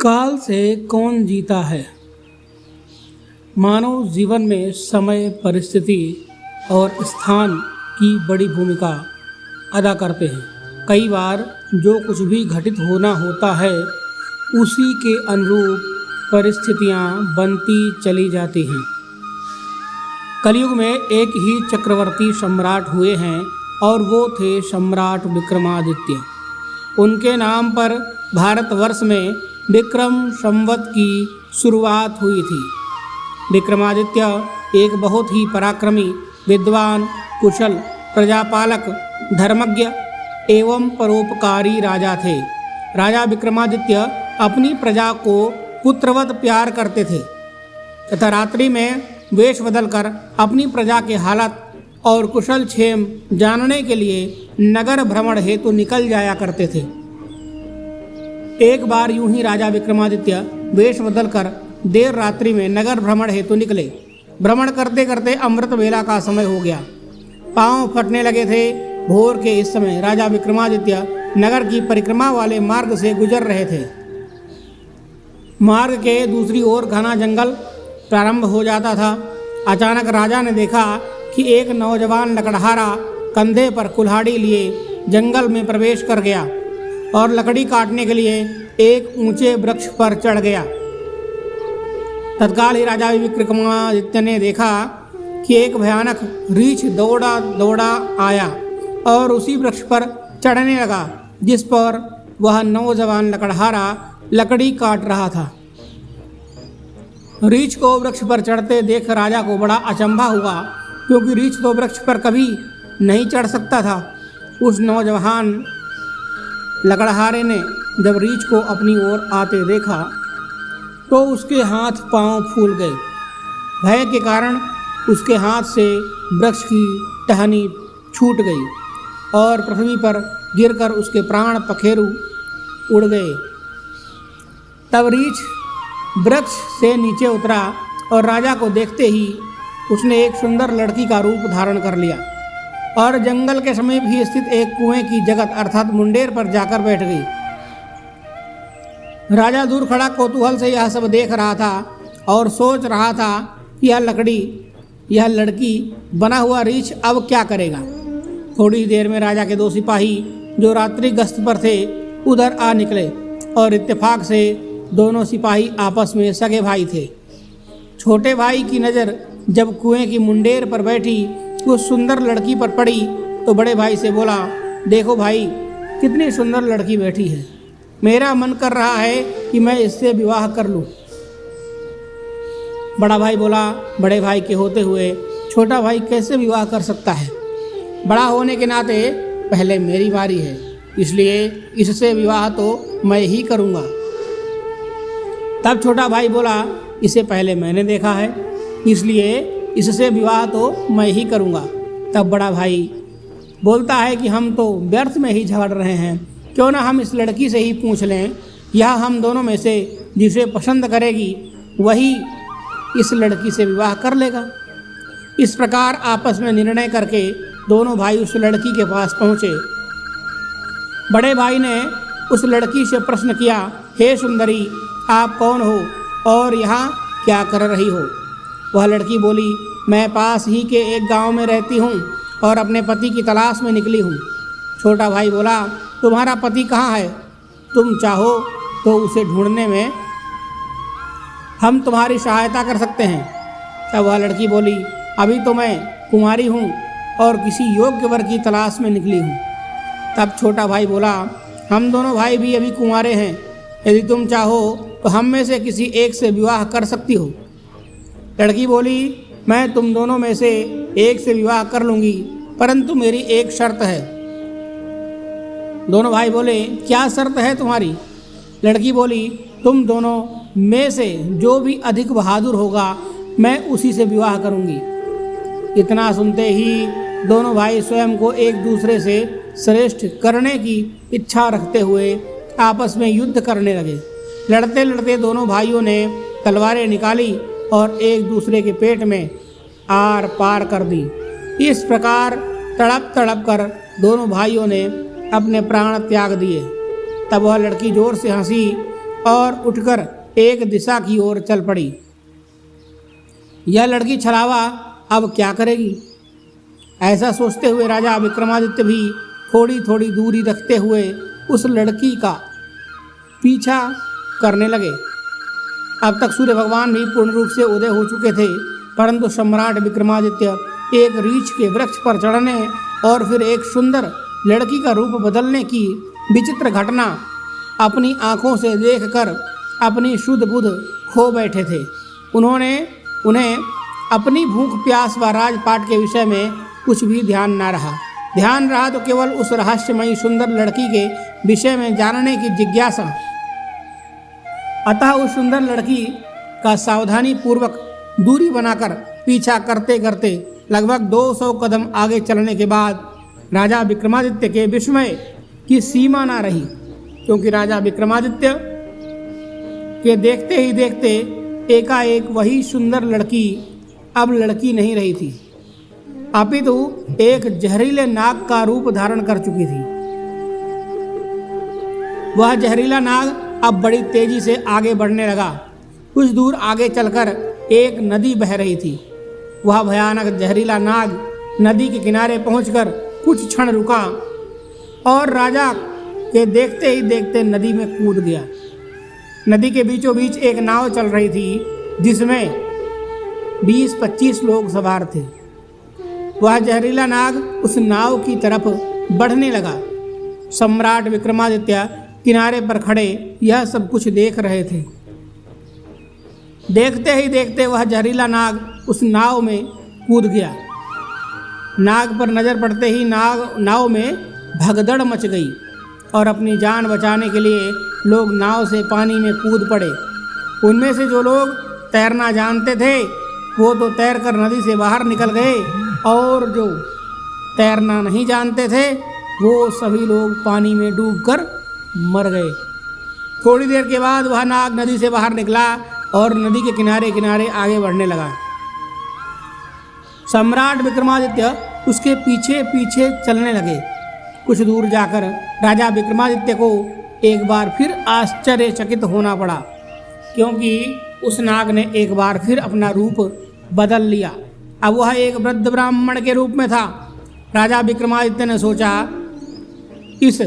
काल से कौन जीता है। मानव जीवन में समय, परिस्थिति और स्थान की बड़ी भूमिका अदा करते हैं। कई बार जो कुछ भी घटित होना होता है उसी के अनुरूप परिस्थितियां बनती चली जाती हैं। कलयुग में एक ही चक्रवर्ती सम्राट हुए हैं और वो थे सम्राट विक्रमादित्य। उनके नाम पर भारतवर्ष में विक्रम संवत की शुरुआत हुई थी। विक्रमादित्य एक बहुत ही पराक्रमी, विद्वान, कुशल, प्रजापालक, धर्मज्ञ एवं परोपकारी राजा थे। राजा विक्रमादित्य अपनी प्रजा को पुत्रवत प्यार करते थे तथा रात्रि में वेश बदलकर अपनी प्रजा के हालत और कुशल क्षेम जानने के लिए नगर भ्रमण हेतु निकल जाया करते थे। एक बार यूं ही राजा विक्रमादित्य वेश बदलकर देर रात्रि में नगर भ्रमण हेतु निकले। भ्रमण करते करते अमृत वेला का समय हो गया। पांव फटने लगे थे। भोर के इस समय राजा विक्रमादित्य नगर की परिक्रमा वाले मार्ग से गुजर रहे थे। मार्ग के दूसरी ओर घना जंगल प्रारंभ हो जाता था। अचानक राजा ने देखा कि एक नौजवान लकड़हारा कंधे पर कुल्हाड़ी लिए जंगल में प्रवेश कर गया और लकड़ी काटने के लिए एक ऊंचे वृक्ष पर चढ़ गया। तत्काल ही राजा विक्रमादित्य ने देखा कि एक भयानक रीछ दौड़ा दौड़ा आया और उसी वृक्ष पर चढ़ने लगा जिस पर वह नौजवान लकड़हारा लकड़ी काट रहा था। रीछ को वृक्ष पर चढ़ते देख राजा को बड़ा अचंभा हुआ, क्योंकि रीछ तो वृक्ष पर कभी नहीं चढ़ सकता था। उस नौजवान लकड़हारे ने जब रीछ को अपनी ओर आते देखा तो उसके हाथ पांव फूल गए। भय के कारण उसके हाथ से वृक्ष की टहनी छूट गई और पृथ्वी पर गिरकर उसके प्राण पखेरु उड़ गए। तब रीछ वृक्ष से नीचे उतरा और राजा को देखते ही उसने एक सुंदर लड़की का रूप धारण कर लिया और जंगल के समीप ही स्थित एक कुएं की जगत अर्थात मुंडेर पर जाकर बैठ गई। राजा दूर खड़ा कौतूहल से यह सब देख रहा था और सोच रहा था कि यह लड़की बना हुआ रीछ अब क्या करेगा। थोड़ी ही देर में राजा के दो सिपाही जो रात्रि गश्त पर थे उधर आ निकले और इत्तेफाक से दोनों सिपाही आपस में सगे भाई थे। छोटे भाई की नज़र जब कुएं की मुंडेर पर बैठी उस सुंदर लड़की पर पड़ी तो बड़े भाई से बोला, देखो भाई, कितनी सुंदर लड़की बैठी है। मेरा मन कर रहा है कि मैं इससे विवाह कर लूं। बड़ा भाई बोला, बड़े भाई के होते हुए छोटा भाई कैसे विवाह कर सकता है। बड़ा होने के नाते पहले मेरी बारी है, इसलिए इससे विवाह तो मैं ही करूँगा। तब छोटा भाई बोला, इसे पहले मैंने देखा है, इसलिए इससे विवाह तो मैं ही करूँगा। तब बड़ा भाई बोलता है कि हम तो व्यर्थ में ही झगड़ रहे हैं, क्यों ना हम इस लड़की से ही पूछ लें। यह हम दोनों में से जिसे पसंद करेगी वही इस लड़की से विवाह कर लेगा। इस प्रकार आपस में निर्णय करके दोनों भाई उस लड़की के पास पहुँचे। बड़े भाई ने उस लड़की से प्रश्न किया, हे सुंदरी, आप कौन हो और यहाँ क्या कर रही हो। वह लड़की बोली, मैं पास ही के एक गांव में रहती हूँ और अपने पति की तलाश में निकली हूँ। छोटा भाई बोला, तुम्हारा पति कहाँ है? तुम चाहो तो उसे ढूंढने में हम तुम्हारी सहायता कर सकते हैं। तब वह लड़की बोली, अभी तो मैं कुंवारी हूँ और किसी योग्य वर की तलाश में निकली हूँ। तब छोटा भाई बोला, हम दोनों भाई भी अभी कुंवारे हैं। यदि तुम चाहो तो हम में से किसी एक से विवाह कर सकती हो। लड़की बोली, मैं तुम दोनों में से एक से विवाह कर लूँगी, परंतु मेरी एक शर्त है। दोनों भाई बोले, क्या शर्त है तुम्हारी? लड़की बोली, तुम दोनों में से जो भी अधिक बहादुर होगा मैं उसी से विवाह करूँगी। इतना सुनते ही दोनों भाई स्वयं को एक दूसरे से श्रेष्ठ करने की इच्छा रखते हुए आपस में युद्ध करने लगे। लड़ते लड़ते दोनों भाइयों ने तलवारें निकाली और एक दूसरे के पेट में आर पार कर दी। इस प्रकार तड़प तड़प कर दोनों भाइयों ने अपने प्राण त्याग दिए। तब वह लड़की जोर से हंसी और उठकर एक दिशा की ओर चल पड़ी। यह लड़की छलावा अब क्या करेगी, ऐसा सोचते हुए राजा विक्रमादित्य भी थोड़ी थोड़ी दूरी रखते हुए उस लड़की का पीछा करने लगे। अब तक सूर्य भगवान भी पूर्ण रूप से उदय हो चुके थे, परंतु सम्राट विक्रमादित्य एक रीछ के वृक्ष पर चढ़ने और फिर एक सुंदर लड़की का रूप बदलने की विचित्र घटना अपनी आंखों से देखकर अपनी शुद्ध बुद्ध खो बैठे थे। उन्हें अपनी भूख प्यास व राजपाट के विषय में कुछ भी ध्यान न रहा। ध्यान रहा तो केवल उस रहस्यमयी सुंदर लड़की के विषय में जानने की जिज्ञासा। अतः उस सुंदर लड़की का सावधानी पूर्वक दूरी बनाकर पीछा करते करते लगभग 200 कदम आगे चलने के बाद राजा विक्रमादित्य के विस्मय की सीमा न रही, क्योंकि राजा विक्रमादित्य के देखते ही देखते एकाएक वही सुंदर लड़की अब लड़की नहीं रही थी, अपितु एक जहरीले नाग का रूप धारण कर चुकी थी। वह जहरीला नाग अब बड़ी तेजी से आगे बढ़ने लगा। कुछ दूर आगे चलकर एक नदी बह रही थी। वह भयानक जहरीला नाग नदी के किनारे पहुंचकर कुछ क्षण रुका और राजा के देखते ही देखते नदी में कूद गया। नदी के बीचों बीच एक नाव चल रही थी, जिसमें 20-25 लोग सवार थे। वह जहरीला नाग उस नाव की तरफ बढ़ने लगा। सम्राट विक्रमादित्य किनारे पर खड़े यह सब कुछ देख रहे थे। देखते ही देखते वह जहरीला नाग उस नाव में कूद गया। नाग पर नजर पड़ते ही नाव में भगदड़ मच गई और अपनी जान बचाने के लिए लोग नाव से पानी में कूद पड़े। उनमें से जो लोग तैरना जानते थे वो तो तैरकर नदी से बाहर निकल गए, और जो तैरना नहीं जानते थे वो सभी लोग पानी में डूबकर मर गए। थोड़ी देर के बाद वह नाग नदी से बाहर निकला और नदी के किनारे किनारे आगे बढ़ने लगा। सम्राट विक्रमादित्य उसके पीछे पीछे चलने लगे। कुछ दूर जाकर राजा विक्रमादित्य को एक बार फिर आश्चर्यचकित होना पड़ा, क्योंकि उस नाग ने एक बार फिर अपना रूप बदल लिया। अब वह एक वृद्ध ब्राह्मण के रूप में था। राजा विक्रमादित्य ने सोचा, इस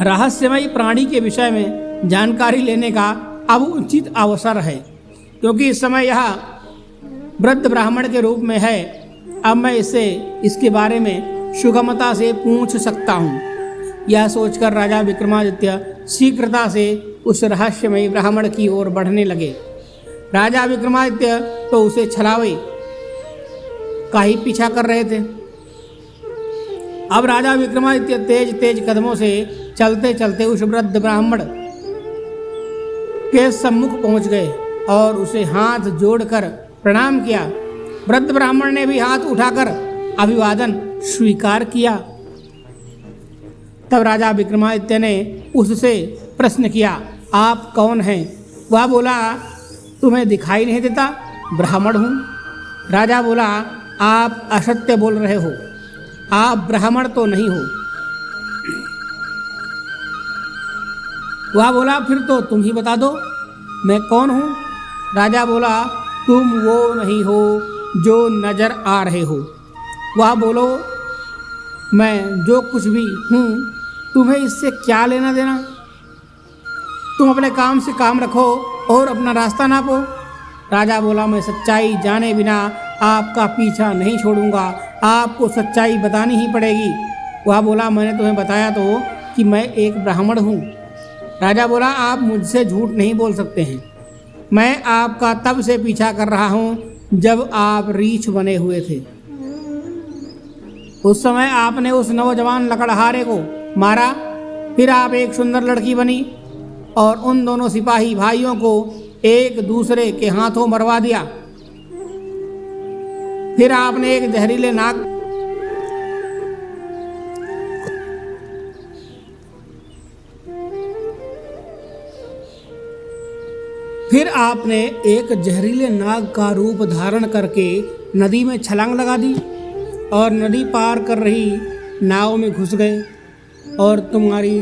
रहस्यमयी प्राणी के विषय में जानकारी लेने का अब उचित अवसर है, क्योंकि इस समय यह वृद्ध ब्राह्मण के रूप में है। अब मैं इसके बारे में सुगमता से पूछ सकता हूँ। यह सोचकर राजा विक्रमादित्य शीघ्रता से उस रहस्यमयी ब्राह्मण की ओर बढ़ने लगे। राजा विक्रमादित्य तो उसे छलावे का ही पीछा कर रहे थे। अब राजा विक्रमादित्य तेज तेज कदमों से चलते चलते उस वृद्ध ब्राह्मण के सम्मुख पहुंच गए और उसे हाथ जोड़कर प्रणाम किया। वृद्ध ब्राह्मण ने भी हाथ उठाकर अभिवादन स्वीकार किया। तब राजा विक्रमादित्य ने उससे प्रश्न किया, आप कौन हैं? वह बोला, तुम्हें दिखाई नहीं देता? ब्राह्मण हूँ। राजा बोला, आप असत्य बोल रहे हो, आप ब्राह्मण तो नहीं हो। वह बोला, फिर तो तुम ही बता दो मैं कौन हूँ? राजा बोला, तुम वो नहीं हो जो नजर आ रहे हो। वह बोलो, मैं जो कुछ भी हूँ तुम्हें इससे क्या लेना देना? तुम अपने काम से काम रखो और अपना रास्ता नापो। राजा बोला, मैं सच्चाई जाने बिना आपका पीछा नहीं छोड़ूंगा, आपको सच्चाई बतानी ही पड़ेगी। वह बोला, मैंने तुम्हें बताया तो कि मैं एक ब्राह्मण हूँ। राजा बोला, आप मुझसे झूठ नहीं बोल सकते हैं। मैं आपका तब से पीछा कर रहा हूँ जब आप रीछ बने हुए थे। उस समय आपने उस नौजवान लकड़हारे को मारा, फिर आप एक सुंदर लड़की बनी और उन दोनों सिपाही भाइयों को एक दूसरे के हाथों मरवा दिया। फिर आपने एक जहरीले नाग का रूप धारण करके नदी में छलांग लगा दी और नदी पार कर रही नाव में घुस गए और तुम्हारी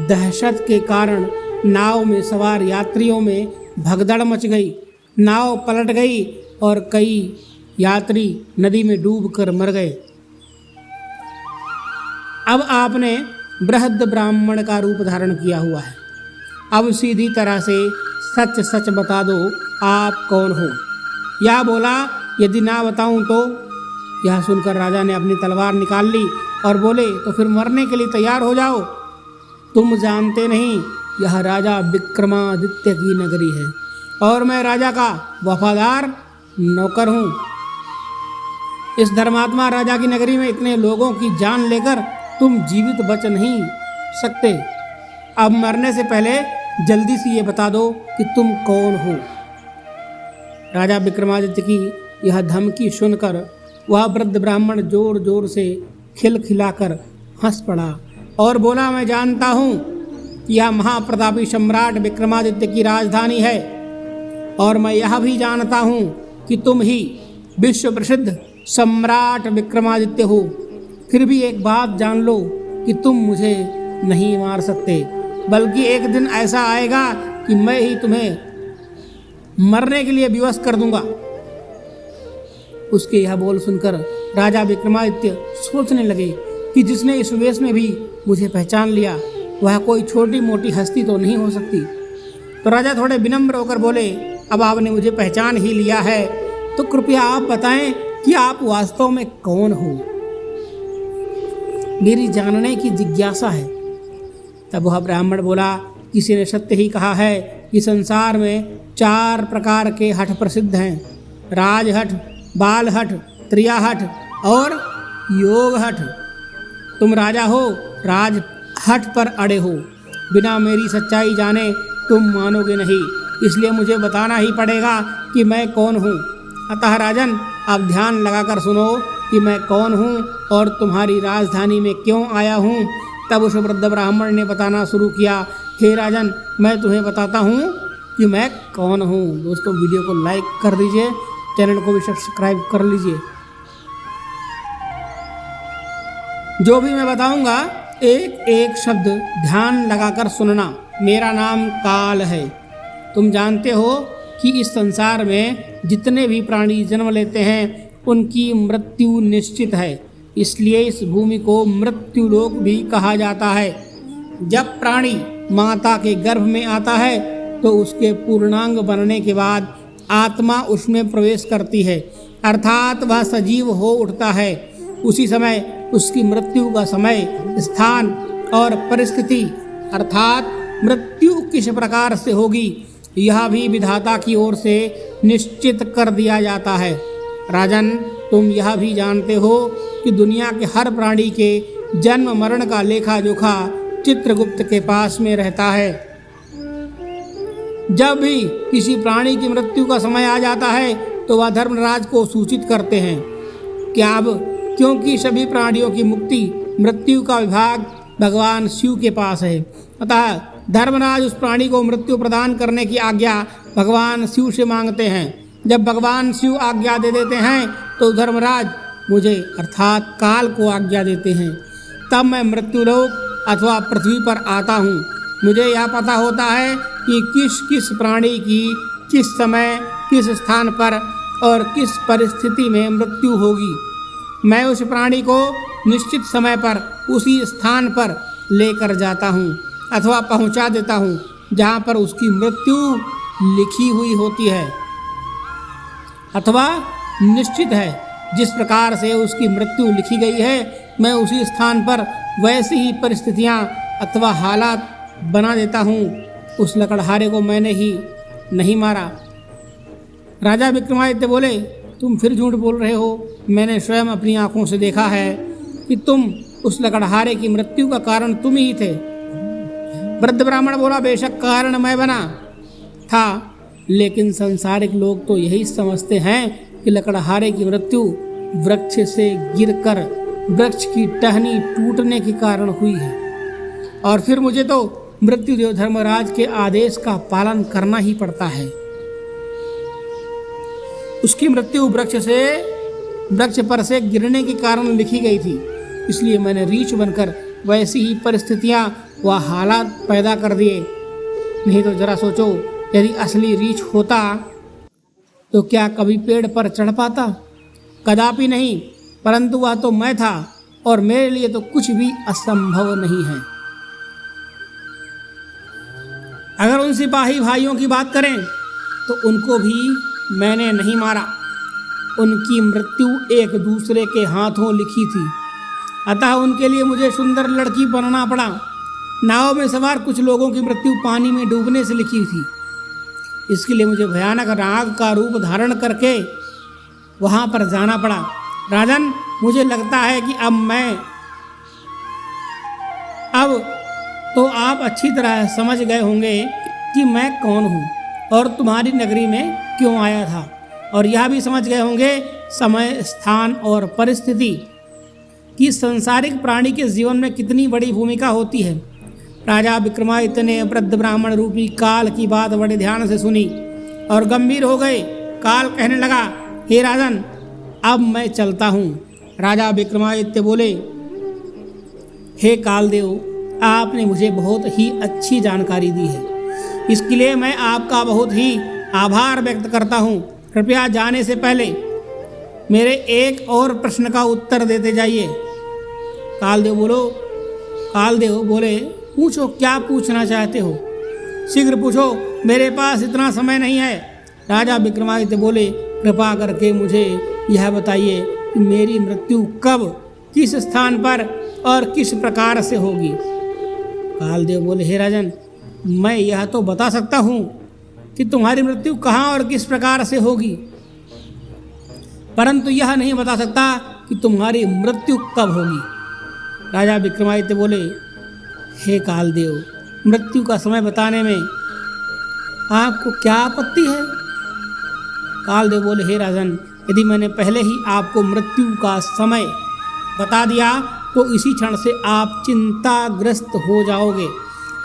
दहशत के कारण नाव में सवार यात्रियों में भगदड़ मच गई। नाव पलट गई और कई यात्री नदी में डूबकर मर गए। अब आपने बृहद ब्राह्मण का रूप धारण किया हुआ है। अब सीधी तरह से सच सच बता दो, आप कौन हो? यह बोला, यदि ना बताऊं तो? यह सुनकर राजा ने अपनी तलवार निकाल ली और बोले, तो फिर मरने के लिए तैयार हो जाओ। तुम जानते नहीं, यह राजा विक्रमादित्य की नगरी है और मैं राजा का वफादार नौकर हूँ। इस धर्मात्मा राजा की नगरी में इतने लोगों की जान लेकर तुम जीवित बच नहीं सकते। अब मरने से पहले जल्दी से ये बता दो कि तुम कौन हो। राजा विक्रमादित्य की यह धमकी सुनकर वह वृद्ध ब्राह्मण जोर जोर से खिलखिलाकर हंस पड़ा और बोला, मैं जानता हूँ कि यह महाप्रतापी सम्राट विक्रमादित्य की राजधानी है और मैं यह भी जानता हूँ कि तुम ही विश्व प्रसिद्ध सम्राट विक्रमादित्य हो। फिर भी एक बात जान लो कि तुम मुझे नहीं मार सकते, बल्कि एक दिन ऐसा आएगा कि मैं ही तुम्हें मरने के लिए विवश कर दूंगा। उसके यह बोल सुनकर राजा विक्रमादित्य सोचने लगे कि जिसने इस वेश में भी मुझे पहचान लिया वह कोई छोटी मोटी हस्ती तो नहीं हो सकती। तो राजा थोड़े विनम्र होकर बोले, अब आपने मुझे पहचान ही लिया है तो कृपया आप बताएं कि आप वास्तव में कौन हो। मेरी जानने की जिज्ञासा है। तब वह ब्राह्मण बोला, किसी ने सत्य ही कहा है कि संसार में 4 प्रकार के हठ प्रसिद्ध हैं, राजहठ, बालहठ, त्रियाहठ और योगहठ। तुम राजा हो, राजहठ पर अड़े हो। बिना मेरी सच्चाई जाने तुम मानोगे नहीं, इसलिए मुझे बताना ही पड़ेगा कि मैं कौन हूँ। अतः राजन, आप ध्यान लगाकर सुनो कि मैं कौन हूँ और तुम्हारी राजधानी में क्यों आया हूँ। तब उस वृद्ध ब्राह्मण ने बताना शुरू किया, हे राजन, मैं तुम्हें बताता हूँ कि मैं कौन हूँ। दोस्तों, वीडियो को लाइक कर दीजिए, चैनल को भी सब्सक्राइब कर लीजिए। जो भी मैं बताऊंगा एक एक शब्द ध्यान लगाकर सुनना। मेरा नाम काल है। तुम जानते हो कि इस संसार में जितने भी प्राणी जन्म लेते हैं उनकी मृत्यु निश्चित है, इसलिए इस भूमि को मृत्युलोक भी कहा जाता है। जब प्राणी माता के गर्भ में आता है तो उसके पूर्णांग बनने के बाद आत्मा उसमें प्रवेश करती है, अर्थात वह सजीव हो उठता है। उसी समय उसकी मृत्यु का समय, स्थान और परिस्थिति अर्थात मृत्यु किस प्रकार से होगी यह भी विधाता की ओर से निश्चित कर दिया जाता है। राजन, तुम यह भी जानते हो कि दुनिया के हर प्राणी के जन्म मरण का लेखा जोखा चित्रगुप्त के पास में रहता है। जब भी किसी प्राणी की मृत्यु का समय आ जाता है तो वह धर्मराज को सूचित करते हैं। क्योंकि सभी प्राणियों की मुक्ति मृत्यु का विभाग भगवान शिव के पास है, अतः धर्मराज उस प्राणी को मृत्यु प्रदान करने की आज्ञा भगवान शिव से मांगते हैं। जब भगवान शिव आज्ञा दे देते हैं तो धर्मराज मुझे अर्थात काल को आज्ञा देते हैं। तब मैं मृत्युलोक अथवा पृथ्वी पर आता हूँ। मुझे यह पता होता है कि किस किस प्राणी की किस समय, किस स्थान पर और किस परिस्थिति में मृत्यु होगी। मैं उस प्राणी को निश्चित समय पर उसी स्थान पर लेकर जाता हूँ अथवा पहुँचा देता हूँ जहाँ पर उसकी मृत्यु लिखी हुई होती है अथवा निश्चित है। जिस प्रकार से उसकी मृत्यु लिखी गई है मैं उसी स्थान पर वैसी ही परिस्थितियाँ अथवा हालात बना देता हूँ। उस लकड़हारे को मैंने ही नहीं मारा। राजा विक्रमादित्य बोले, तुम फिर झूठ बोल रहे हो। मैंने स्वयं अपनी आंखों से देखा है कि तुम उस लकड़हारे की मृत्यु का कारण तुम ही थे। वृद्ध ब्राह्मण बोला, बेशक कारण मैं बना था, लेकिन सांसारिक लोग तो यही समझते हैं कि लकड़हारे की मृत्यु वृक्ष से गिरकर वृक्ष की टहनी टूटने के कारण हुई है और फिर मुझे तो मृत्युदेव धर्मराज के आदेश का पालन करना ही पड़ता है। उसकी मृत्यु वृक्ष पर से गिरने के कारण लिखी गई थी, इसलिए मैंने रीछ बनकर वैसी ही परिस्थितियां व हालात पैदा कर दिए। नहीं तो जरा सोचो, यदि असली रीछ होता तो क्या कभी पेड़ पर चढ़ पाता? कदापि नहीं, परंतु वह तो मैं था और मेरे लिए तो कुछ भी असंभव नहीं है। अगर उन सिपाही भाइयों की बात करें तो उनको भी मैंने नहीं मारा। उनकी मृत्यु एक दूसरे के हाथों लिखी थी, अतः उनके लिए मुझे सुंदर लड़की बनना पड़ा। नाव में सवार कुछ लोगों की मृत्यु पानी में डूबने से लिखी थी। इसके लिए मुझे भयानक नाग का रूप धारण करके वहाँ पर जाना पड़ा। राजन, मुझे लगता है कि अब तो आप अच्छी तरह समझ गए होंगे कि मैं कौन हूँ और तुम्हारी नगरी में क्यों आया था, और यह भी समझ गए होंगे समय, स्थान और परिस्थिति कि संसारिक प्राणी के जीवन में कितनी बड़ी भूमिका होती है। राजा विक्रमादित्य ने वृद्ध ब्राह्मण रूपी काल की बात बड़े ध्यान से सुनी और गंभीर हो गए। काल कहने लगा, हे राजन, अब मैं चलता हूँ। राजा विक्रमादित्य बोले, हे कालदेव, आपने मुझे बहुत ही अच्छी जानकारी दी है, इसके लिए मैं आपका बहुत ही आभार व्यक्त करता हूँ। कृपया जाने से पहले मेरे एक और प्रश्न का उत्तर देते जाइए। कालदेव बोले, पूछो, क्या पूछना चाहते हो? शीघ्र पूछो, मेरे पास इतना समय नहीं है। राजा विक्रमादित्य बोले, कृपा करके मुझे यह बताइए कि मेरी मृत्यु कब, किस स्थान पर और किस प्रकार से होगी। कालदेव बोले, हे राजन, मैं यह तो बता सकता हूँ कि तुम्हारी मृत्यु कहाँ और किस प्रकार से होगी, परंतु यह नहीं बता सकता कि तुम्हारी मृत्यु कब होगी। राजा विक्रमादित्य बोले, हे कालदेव, मृत्यु का समय बताने में आपको क्या आपत्ति है? कालदेव बोले, हे राजन, यदि मैंने पहले ही आपको मृत्यु का समय बता दिया तो इसी क्षण से आप चिंताग्रस्त हो जाओगे,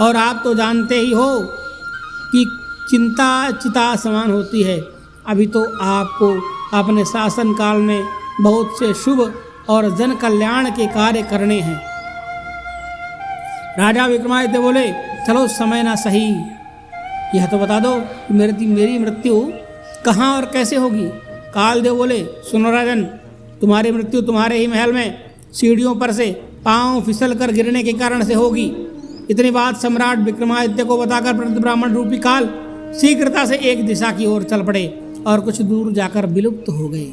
और आप तो जानते ही हो कि चिंता चिता समान होती है। अभी तो आपको अपने शासन काल में बहुत से शुभ और जन कल्याण के कार्य करने हैं। राजा विक्रमादित्य बोले, चलो समय ना सही, यह तो बता दो कि मेरी मृत्यु कहाँ और कैसे होगी। कालदेव बोले, सुनो राजन, तुम्हारी मृत्यु तुम्हारे ही महल में सीढ़ियों पर से पांव फिसल कर गिरने के कारण से होगी। इतनी बात सम्राट विक्रमादित्य को बताकर वृद्ध ब्राह्मण रूपी काल शीघ्रता से एक दिशा की ओर चल पड़े और कुछ दूर जाकर विलुप्त हो गए।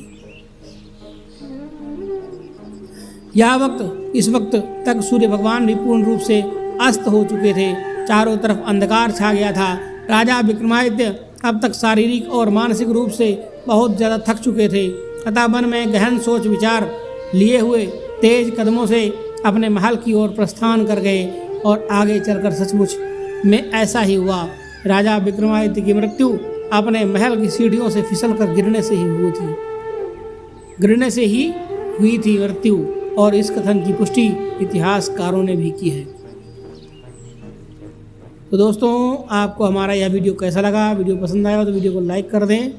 इस वक्त तक सूर्य भगवान भी पूर्ण रूप से अस्त हो चुके थे। चारों तरफ अंधकार छा गया था। राजा विक्रमादित्य अब तक शारीरिक और मानसिक रूप से बहुत ज़्यादा थक चुके थे, अतः मन में गहन सोच विचार लिए हुए तेज कदमों से अपने महल की ओर प्रस्थान कर गए। और आगे चलकर सचमुच में ऐसा ही हुआ। राजा विक्रमादित्य की मृत्यु अपने महल की सीढ़ियों से फिसल कर गिरने से ही हुई थी मृत्यु, और इस कथन की पुष्टि इतिहासकारों ने भी की है। तो दोस्तों, आपको हमारा यह वीडियो कैसा लगा? वीडियो पसंद आया हो तो वीडियो को लाइक कर दें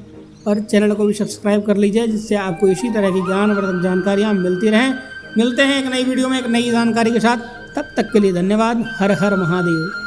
और चैनल को भी सब्सक्राइब कर लीजिए, जिससे आपको इसी तरह की ज्ञानवर्धक जानकारियाँ मिलती रहें। मिलते हैं एक नई वीडियो में एक नई जानकारी के साथ। तब तक के लिए धन्यवाद। हर हर महादेव।